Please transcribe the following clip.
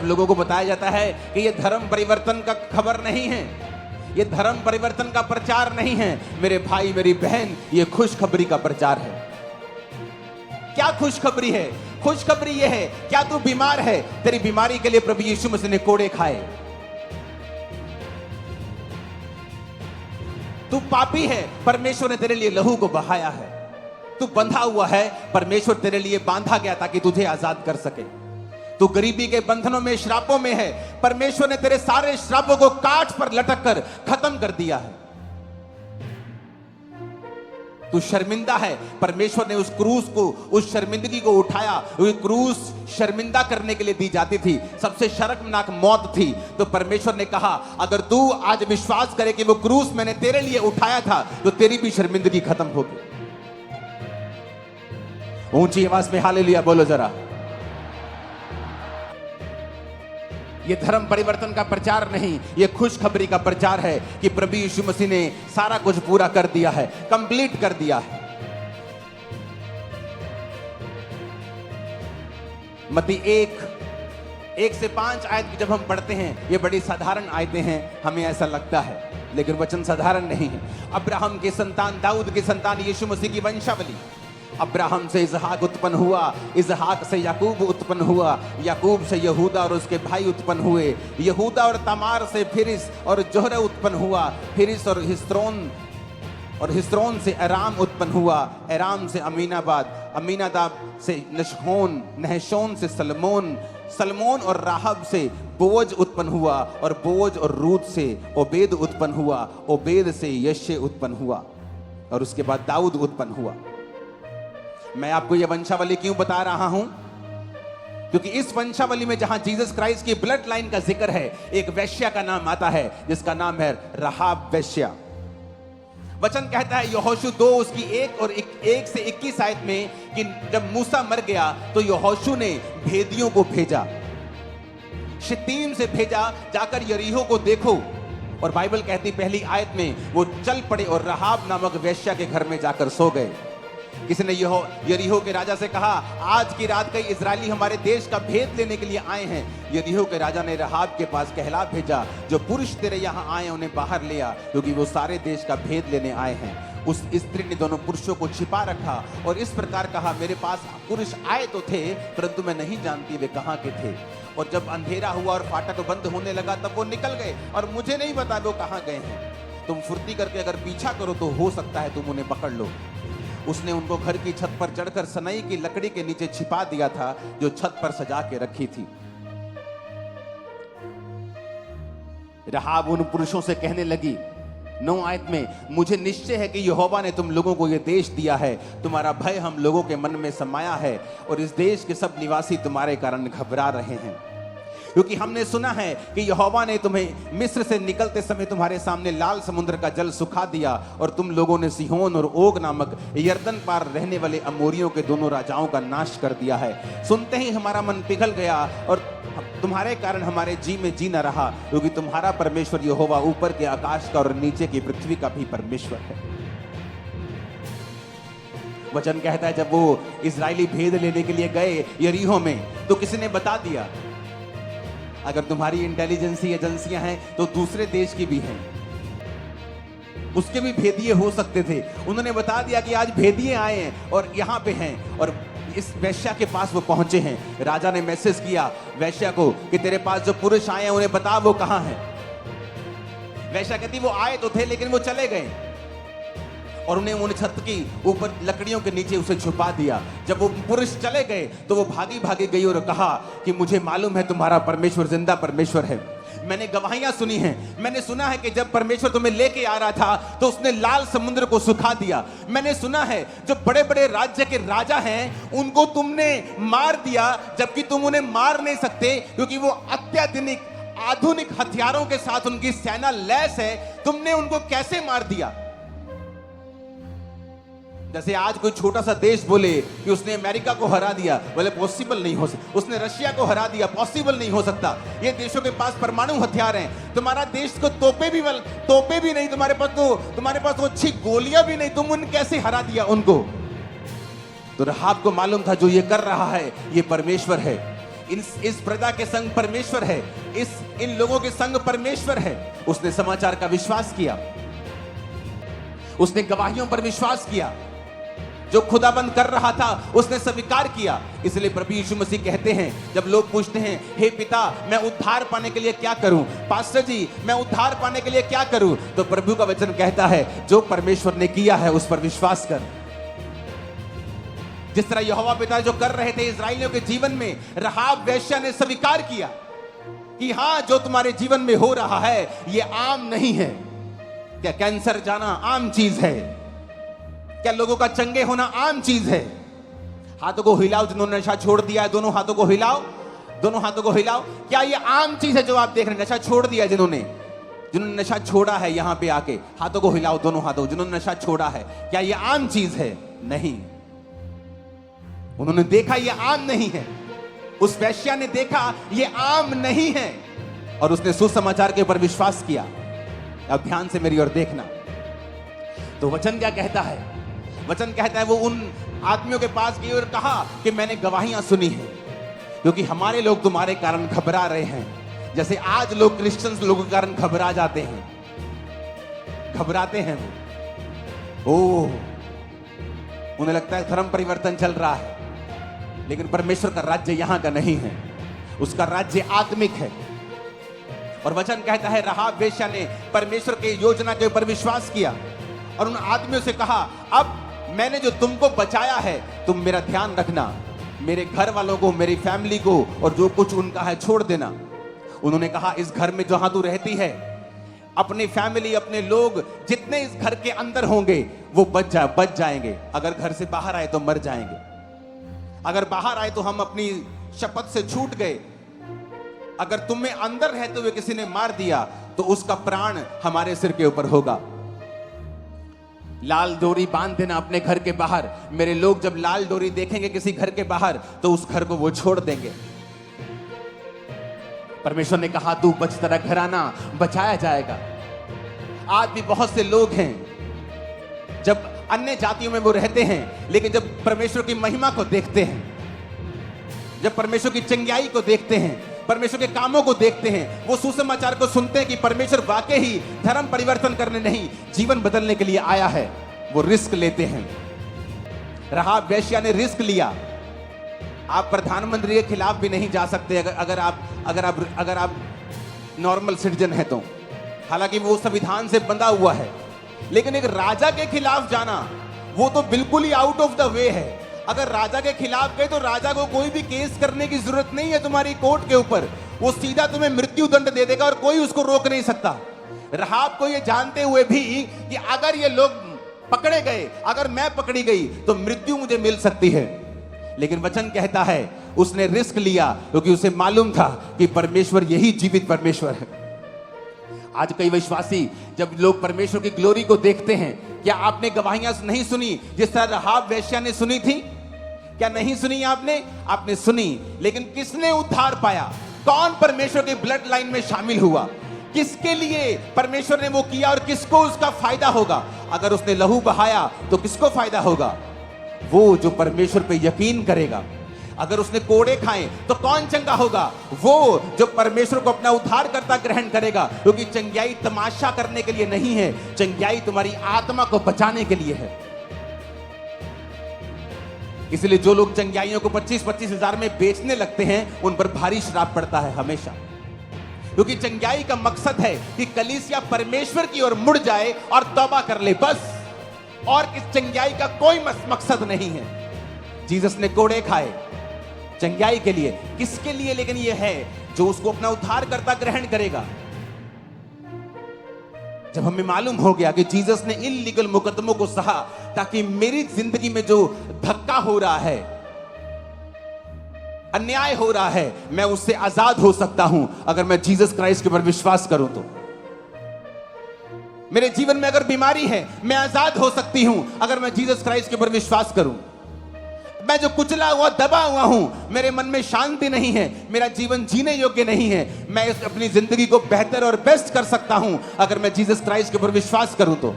जब लोगों को बताया जाता है कि ये धर्म परिवर्तन का खबर नहीं है, ये धर्म परिवर्तन का प्रचार नहीं है, मेरे भाई मेरी बहन, ये खुशखबरी का प्रचार है। क्या खुशखबरी है? खुशखबरी ये है, क्या तू बीमार है? तेरी बीमारी के लिए प्रभु यीशु मसीह ने कोड़े खाए। तू पापी है, परमेश्वर ने तेरे लिए लहू को बहाया है। तू बंधा हुआ है, परमेश्वर तेरे लिए बांधा गया ताकि तुझे आजाद कर सके। तू गरीबी के बंधनों में, श्रापों में है, परमेश्वर ने तेरे सारे श्रापों को काठ पर लटक कर खत्म कर दिया है। तू शर्मिंदा है, परमेश्वर ने उस क्रूस को, उस शर्मिंदगी को उठाया। वो क्रूस शर्मिंदा करने के लिए दी जाती थी, सबसे शर्मनाक मौत थी। तो परमेश्वर ने कहा अगर तू आज विश्वास करे कि वो क्रूस मैंने तेरे लिए उठाया था, तो तेरी भी शर्मिंदगी खत्म होगी। ऊंची आवाज में हालेलुया बोलो जरा। ये धर्म परिवर्तन का प्रचार नहीं, ये खुशखबरी का प्रचार है कि प्रभु यीशु मसीह ने सारा कुछ पूरा कर दिया है, कंप्लीट कर दिया है। मत्ती 1 से 5 आयत की जब हम पढ़ते हैं, ये बड़ी साधारण आयतें हैं, हमें ऐसा लगता है, लेकिन वचन साधारण नहीं है। अब्राहम के संतान, दाऊद के संतान, यीशु मसीह की वंशावली। अब्राहम से इसहाक उत्पन्न हुआ, इसहाक से याकूब उत्पन्न हुआ, याकूब से यहूदा और उसके भाई उत्पन्न हुए, यहूदा और तमार से फिरिस और जोहरा उत्पन्न हुआ, फिरिस और हिस्रोन से अराम उत्पन्न हुआ, अराम से अमीनाबाद, अमीनादाब से नहशोन से सलमोन और राहब से बोज उत्पन्न हुआ, और बोज और रूत से ओबेद उत्पन्न हुआ, ओबेद से यशे उत्पन्न हुआ, और उसके बाद दाऊद उत्पन्न हुआ। मैं आपको यह वंशावली क्यों बता रहा हूं? क्योंकि इस वंशावली में जहां जीसस क्राइस्ट की ब्लड लाइन का जिक्र है, एक वैश्या का नाम आता है जिसका नाम है राहाब वैश्या। वचन कहता है यहोशू 2 उसकी 1 से 21 आयत में कि जब मूसा मर गया तो यहोशू ने भेदियों को भेजा, शित्तीम से भेजा, जाकर यरीहो को देखो। और बाइबल कहती पहली आयत में वो चल पड़े और राहाब नामक वैश्या के घर में जाकर सो गए। किसी ने यरीहो के राजा से कहा आज की रात कई इजरायली हमारे देश का भेद लेने के लिए आए हैं। यरीहो के राजा ने राहाब के पास कहला भेजा, जो पुरुष तेरे यहाँ आए उन्हें बाहर ले आ, क्योंकि वो सारे देश का भेद लेने आए हैं। उस स्त्री ने दोनों पुरुषों को छिपा रखा और इस प्रकार कहा, मेरे पास पुरुष आए तो थे, परंतु मैं नहीं जानती वे कहाँ के थे। और जब अंधेरा हुआ और फाटक बंद होने लगा तब वो निकल गए और मुझे नहीं पता वो कहाँ गए हैं। तुम फुर्ती करके अगर पीछा करो तो हो सकता है तुम उन्हें पकड़ लो। उसने उनको घर की छत पर चढ़कर सनई की लकड़ी के नीचे छिपा दिया था जो छत पर सजा के रखी थी। राहाब उन पुरुषों से कहने लगी 9 आयत में, मुझे निश्चय है कि यहोवा ने तुम लोगों को यह देश दिया है, तुम्हारा भय हम लोगों के मन में समाया है और इस देश के सब निवासी तुम्हारे कारण घबरा रहे हैं, क्योंकि हमने सुना है कि यहोवा ने तुम्हें मिस्र से निकलते समय तुम्हारे सामने लाल समुद्र का जल सुखा दिया और तुम लोगों ने सिहोन और ओग नामक यरदन पार रहने वाले अमोरियों के दोनों राजाओं का नाश कर दिया है। सुनते ही हमारा मन पिघल गया और तुम्हारे कारण हमारे जी में जी न रहा, क्योंकि तुम्हारा परमेश्वर यहोवा ऊपर के आकाश का और नीचे की पृथ्वी का भी परमेश्वर है। वचन कहता है जब वो इजरायली भेद लेने के लिए गए यरीहो में तो किसी ने बता दिया, अगर तुम्हारी इंटेलिजेंसी एजेंसियां हैं तो दूसरे देश की भी हैं, उसके भी भेदिए हो सकते थे। उन्होंने बता दिया कि आज भेदिए आए हैं और यहाँ पे हैं और इस वैश्या के पास वो पहुंचे हैं। राजा ने मैसेज किया वैश्या को कि तेरे पास जो पुरुष आए हैं उन्हें बता वो कहाँ हैं। वैश्या कहती वो आए तो थे लेकिन वो चले गए और उन्हें उन छत की ऊपर लकड़ियों के नीचे उसे छुपा दिया। जब वो पुरुष चले गए तो वो भागी भागी गई और कहा कि मुझे मालूम है तुम्हारा परमेश्वर जिंदा परमेश्वर है। मैंने गवाहियां सुनी हैं, मैंने सुना है कि जब परमेश्वर तुम्हें लेके आ रहा था तो उसने लाल समुद्र को सुखा दिया। मैंने सुना है जो बड़े बड़े राज्य के राजा हैं उनको तुमने मार दिया, जबकि तुम उन्हें मार नहीं सकते क्योंकि वो अत्याधुनिक आधुनिक हथियारों के साथ उनकी सेना लैस है। तुमने उनको कैसे मार दिया? जैसे आज कोई छोटा सा देश बोले कि उसने अमेरिका को हरा दिया, बोले पॉसिबल नहीं हो सकता। उसने रशिया को हरा दिया, पॉसिबल नहीं हो सकता। ये देशों के पास परमाणु हथियार हैं, तुम्हारा देश को तोपे भी नहीं, तुम्हारे पास तो अच्छी गोलियां भी नहीं, तुम उन कैसे हरा दिया उनको? तो राहाब को मालूम था जो ये कर रहा है ये परमेश्वर है। इस प्रजा के संग परमेश्वर है, इन लोगों के संग परमेश्वर है। उसने समाचार का विश्वास किया, उसने गवाहियों पर विश्वास किया, जो खुदाबंद कर रहा था उसने स्वीकार किया। इसलिए प्रभु यीशु मसीह कहते हैं, जब लोग पूछते हैं, हे पिता मैं उद्धार पाने के लिए क्या करूं, पास्टर जी मैं उद्धार पाने के लिए क्या करूं, तो प्रभु का वचन कहता है जो परमेश्वर ने किया है उस पर विश्वास कर। जिस तरह यहोवा पिता जो कर रहे थे इस्राएलियों के जीवन में, राहाब वेश्या ने स्वीकार किया कि हां जो तुम्हारे जीवन में हो रहा है ये आम नहीं है। क्या कैंसर जाना आम चीज है? क्या लोगों का चंगे होना आम चीज है? हाथों को हिलाओ जिन्होंने नशा छोड़ दिया है, दोनों हाथों को हिलाओ, दोनों हाथों को हिलाओ। क्या ये आम चीज है जो आप देख रहे हैं? नशा छोड़ दिया जिन्होंने नशा छोड़ा है, यहां पे आके हाथों को हिलाओ, दोनों हाथों, जिन्होंने नशा छोड़ा है। क्या ये आम चीज है? नहीं। उन्होंने देखा ये आम नहीं है। उस वेश्या ने देखा ये आम नहीं है और उसने सुसमाचार के ऊपर विश्वास किया। अब ध्यान से मेरी ओर देखना। तो वचन क्या कहता है? वचन कहता है वो उन आदमियों के पास गई और कहा कि मैंने गवाहियां सुनी है, क्योंकि हमारे लोग तुम्हारे कारण घबरा रहे हैं, जैसे आज लोग क्रिश्चियंस लोगों के कारण घबरा जाते हैं, घबराते हैं वो। उन्हें लगता है धर्म परिवर्तन चल रहा है, लेकिन परमेश्वर का राज्य यहां का नहीं है, उसका राज्य आत्मिक है। और वचन कहता है राहाब वेश्या ने परमेश्वर के योजना के ऊपर विश्वास किया और उन आदमियों से कहा, अब मैंने जो तुमको बचाया है तुम मेरा ध्यान रखना, मेरे घर वालों को, मेरी फैमिली को और जो कुछ उनका है छोड़ देना। उन्होंने कहा इस घर में जहां तू रहती है, अपनी फैमिली, अपने लोग जितने इस घर के अंदर होंगे वो बच जाएंगे। अगर घर से बाहर आए तो मर जाएंगे, अगर बाहर आए तो हम अपनी शपथ से छूट गए, अगर तुम्हें अंदर रहते हुए किसी ने मार दिया तो उसका प्राण हमारे सिर के ऊपर होगा। लाल डोरी बांध देना अपने घर के बाहर। मेरे लोग जब लाल डोरी देखेंगे किसी घर के बाहर तो उस घर को वो छोड़ देंगे। परमेश्वर ने कहा तू बच, तेरा घराना बचाया जाएगा। आज भी बहुत से लोग हैं, जब अन्य जातियों में वो रहते हैं, लेकिन जब परमेश्वर की महिमा को देखते हैं, जब परमेश्वर की चंगाई को देखते हैं, परमेश्वर के कामों को देखते हैं, वो सुसमाचार को सुनते हैं कि परमेश्वर वाकई ही धर्म परिवर्तन करने नहीं, जीवन बदलने के लिए आया है, वो रिस्क लेते हैं। राहाब वेश्या ने रिस्क लिया। आप प्रधानमंत्री के खिलाफ भी नहीं जा सकते अगर आप नॉर्मल सिटीजन है तो, हालांकि वो संविधान से बंधा हुआ है, लेकिन एक राजा के खिलाफ जाना वो तो बिल्कुल ही आउट ऑफ द वे है। अगर राजा के खिलाफ गए तो राजा को कोई भी केस करने की जरूरत नहीं है तुम्हारी कोर्ट के ऊपर, वो सीधा तुम्हें मृत्यु दंड दे देगा और कोई उसको रोक नहीं सकता। राहाब को ये जानते हुए भी कि अगर ये लोग पकड़े गए, अगर मैं पकड़ी गई तो मृत्यु मुझे मिल सकती है, लेकिन वचन कहता है उसने रिस्क लिया क्योंकि उसे मालूम था कि परमेश्वर यही जीवित परमेश्वर है। आज कई विश्वासी जब लोग परमेश्वर की ग्लोरी को देखते हैं, क्या आपने गवाहियां नहीं सुनी जिस तरह राहाब वेश्या ने सुनी थी? क्या नहीं सुनी आपने? आपने सुनी, लेकिन किसने उद्धार पाया? कौन परमेश्वर के ब्लड लाइन में शामिल हुआ? किसके लिए परमेश्वर ने वो किया और किसको उसका फायदा होगा? अगर उसने लहू बहाया तो किसको फायदा होगा? वो जो परमेश्वर पे यकीन करेगा। अगर उसने कोड़े खाए तो कौन चंगा होगा? वो जो परमेश्वर को अपना उद्धारकर्ता ग्रहण करेगा, क्योंकि चंगाई तमाशा करने के लिए नहीं है, चंगाई तुम्हारी आत्मा को बचाने के लिए है। इसलिए जो लोग चंगाइयों को 25-25 हजार में बेचने लगते हैं उन पर भारी श्राप पड़ता है हमेशा, क्योंकि चंगाई का मकसद है कि कलीसिया परमेश्वर की ओर मुड़ जाए और तौबा कर ले, बस। और इस चंगाई का कोई मकसद नहीं है। जीसस ने कोड़े खाए चंगाई के लिए, किसके लिए? लेकिन यह है जो उसको अपना उद्धारकर्ता ग्रहण करेगा। जब हमें मालूम हो गया कि जीसस ने इल्लीगल मुकदमों को सहा ताकि मेरी जिंदगी में जो धक्का हो रहा है, अन्याय हो रहा है, मैं उससे आजाद हो सकता हूं अगर मैं जीसस क्राइस्ट के ऊपर विश्वास करूं तो। मेरे जीवन में अगर बीमारी है, मैं आजाद हो सकती हूं अगर मैं जीसस क्राइस्ट के ऊपर विश्वास करूं। मैं जो कुचला हुआ, दबा हुआ हूं, मेरे मन में शांति नहीं है, मेरा जीवन जीने योग्य नहीं है, मैं अपनी जिंदगी को बेहतर और बेस्ट कर सकता हूं अगर मैं जीसस क्राइस्ट के ऊपर विश्वास करूं तो।